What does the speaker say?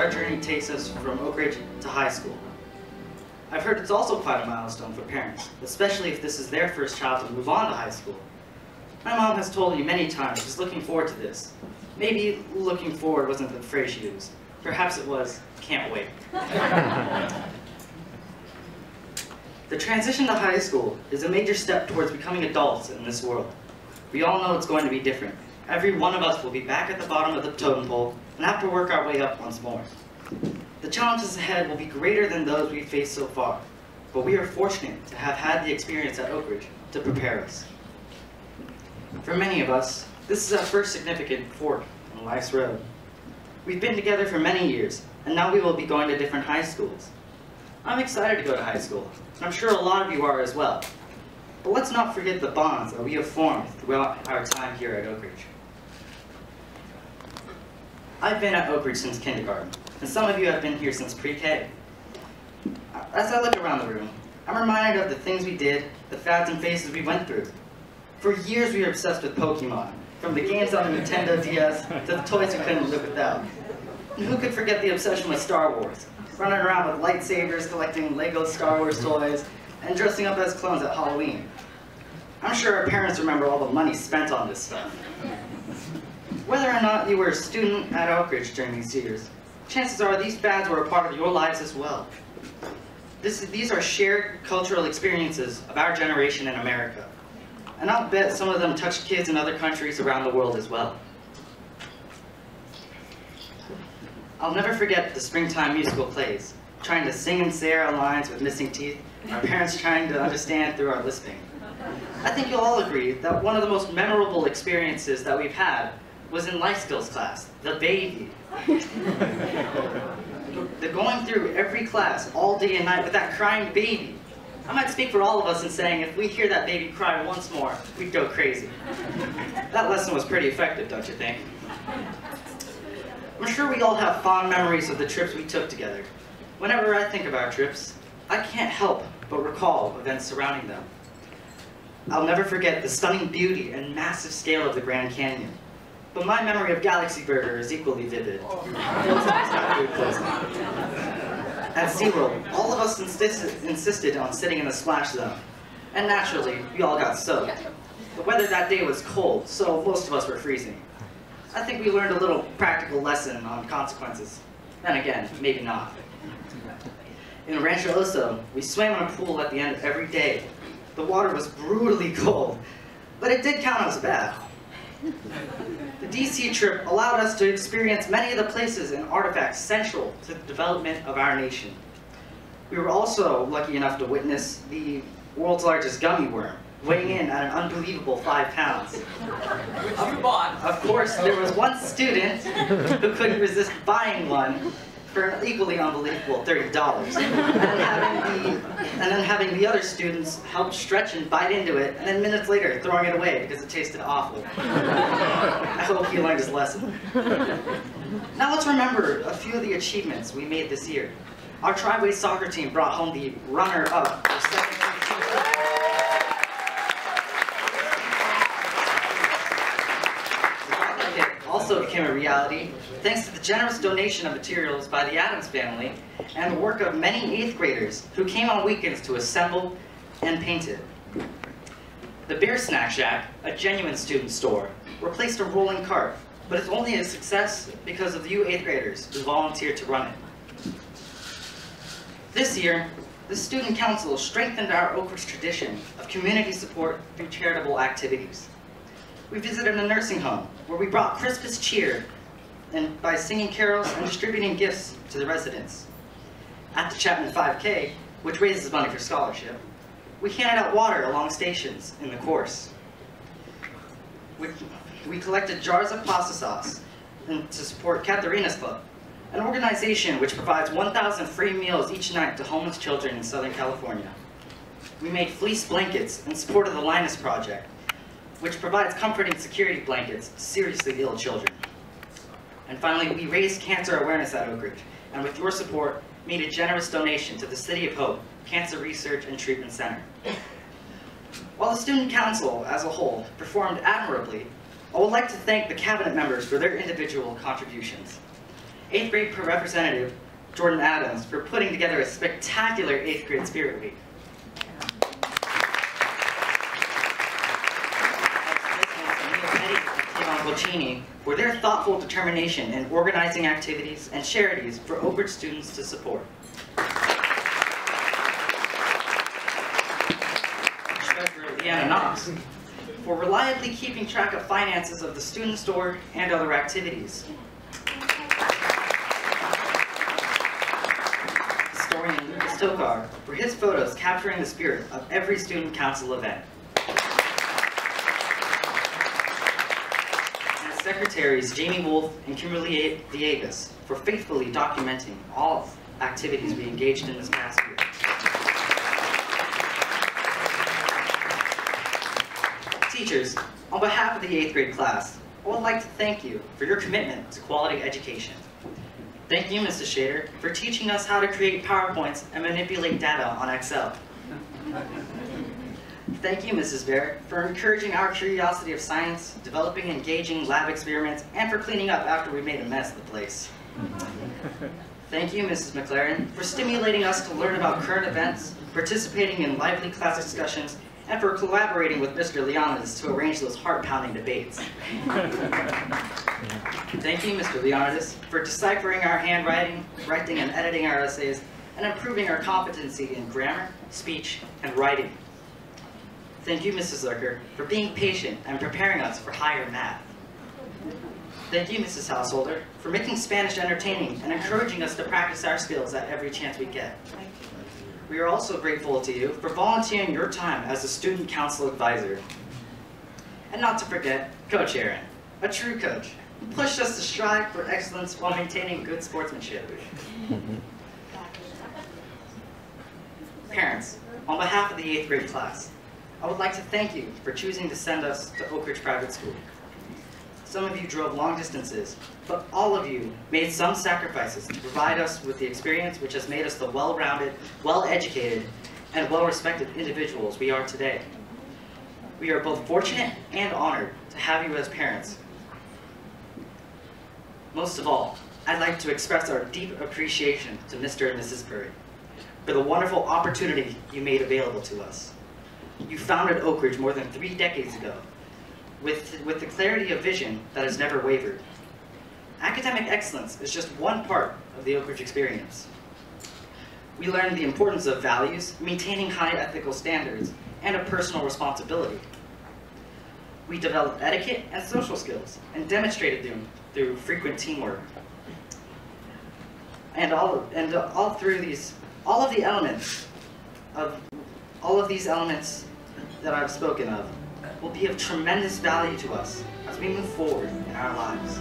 our journey takes us from Oakridge to high school. I've heard it's also quite a milestone for parents, especially if this is their first child to move on to high school. My mom has told me many times she's looking forward to this. Maybe looking forward wasn't the phrase she used. Perhaps it was, can't wait. The transition to high school is a major step towards becoming adults in this world. We all know it's going to be different. Every one of us will be back at the bottom of the totem pole and have to work our way up once more. The challenges ahead will be greater than those we've faced so far, but we are fortunate to have had the experience at Oakridge to prepare us. For many of us, this is our first significant fork in life's road. We've been together for many years, and now we will be going to different high schools. I'm excited to go to high school, and I'm sure a lot of you are as well. But let's not forget the bonds that we have formed throughout our time here at Oakridge. I've been at Oakridge since kindergarten, and some of you have been here since pre-K. As I look around the room, I'm reminded of the things we did, the fads and phases we went through. For years we were obsessed with Pokemon, from the games on the Nintendo DS to the toys we couldn't live without. And who could forget the obsession with Star Wars, running around with lightsabers, collecting Lego Star Wars toys, and dressing up as clones at Halloween. I'm sure our parents remember all the money spent on this stuff. Whether or not you were a student at Oakridge during these years, chances are these fads were a part of your lives as well. These are shared cultural experiences of our generation in America. And I'll bet some of them touched kids in other countries around the world as well. I'll never forget the springtime musical plays, trying to sing and say our lines with missing teeth, our parents trying to understand through our lisping. I think you'll all agree that one of the most memorable experiences that we've had was in life skills class, the baby. The going through every class all day and night with that crying baby. I might speak for all of us in saying if we hear that baby cry once more, we'd go crazy. That lesson was pretty effective, don't you think? I'm sure we all have fond memories of the trips we took together. Whenever I think of our trips, I can't help but recall events surrounding them. I'll never forget the stunning beauty and massive scale of the Grand Canyon. But my memory of Galaxy Burger is equally vivid. At SeaWorld, all of us insisted on sitting in the splash zone. And naturally, we all got soaked. The weather that day was cold, so most of us were freezing. I think we learned a little practical lesson on consequences. Then again, maybe not. In Rancho Oso, we swam in a pool at the end of every day. The water was brutally cold, but it did count as a bath. The DC trip allowed us to experience many of the places and artifacts central to the development of our nation. We were also lucky enough to witness the world's largest gummy worm, weighing in at an unbelievable 5 pounds. Which you bought. Of course, there was one student who couldn't resist buying one for an equally unbelievable $30. And then having the other students help stretch and bite into it, and then minutes later throwing it away because it tasted awful. I hope he learned his lesson. Now let's remember a few of the achievements we made this year. Our Tri-Way soccer team brought home the runner-up for second. Also became a reality thanks to the generous donation of materials by the Adams family and the work of many 8th graders who came on weekends to assemble and paint it. The Bear Snack Shack, a genuine student store, replaced a rolling cart, but it's only a success because of you 8th graders who volunteered to run it. This year, the Student Council strengthened our Oakridge tradition of community support through charitable activities. We visited a nursing home where we brought Christmas cheer and by singing carols and distributing gifts to the residents. At the Chapman 5K, which raises money for scholarship, we handed out water along stations in the course. We collected jars of pasta sauce to support Katharina's Club, an organization which provides 1,000 free meals each night to homeless children in Southern California. We made fleece blankets in support of the Linus Project, which provides comforting security blankets to seriously ill children. And finally, we raised cancer awareness at Oakridge, and with your support, made a generous donation to the City of Hope Cancer Research and Treatment Center. While the Student Council, as a whole, performed admirably, I would like to thank the cabinet members for their individual contributions. 8th grade representative Jordan Adams for putting together a spectacular 8th grade Spirit Week. For their thoughtful determination in organizing activities and charities for Oakridge students to support. Treasurer Leanna Knox for reliably keeping track of finances of the student store and other activities. Historian Lucas Tokar for his photos capturing the spirit of every student council event. Secretaries Jamie Wolf and Kimberly Villegas for faithfully documenting all activities we engaged in this past year. Teachers, on behalf of the 8th grade class, I would like to thank you for your commitment to quality education. Thank you, Mrs. Shader, for teaching us how to create PowerPoints and manipulate data on Excel. Thank you, Mrs. Bear, for encouraging our curiosity of science, developing engaging lab experiments, and for cleaning up after we made a mess of the place. Thank you, Mrs. McLaren, for stimulating us to learn about current events, participating in lively class discussions, and for collaborating with Mr. Leonidas to arrange those heart-pounding debates. Thank you, Mr. Leonidas, for deciphering our handwriting, correcting and editing our essays, and improving our competency in grammar, speech, and writing. Thank you, Mrs. Lurker, for being patient and preparing us for higher math. Thank you, Mrs. Householder, for making Spanish entertaining and encouraging us to practice our skills at every chance we get. We are also grateful to you for volunteering your time as a student council advisor. And not to forget, Coach Aaron, a true coach, who pushed us to strive for excellence while maintaining good sportsmanship. Parents, on behalf of the 8th grade class, I would like to thank you for choosing to send us to Oakridge Private School. Some of you drove long distances, but all of you made some sacrifices to provide us with the experience which has made us the well-rounded, well-educated, and well-respected individuals we are today. We are both fortunate and honored to have you as parents. Most of all, I'd like to express our deep appreciation to Mr. and Mrs. Purry for the wonderful opportunity you made available to us. You founded Oakridge more than 3 decades ago with the clarity of vision that has never wavered. Academic excellence is just one part of the Oakridge experience. We learned the importance of values, maintaining high ethical standards, and of personal responsibility. We developed etiquette and social skills and demonstrated them through frequent teamwork. And all of these elements that I've spoken of will be of tremendous value to us as we move forward in our lives.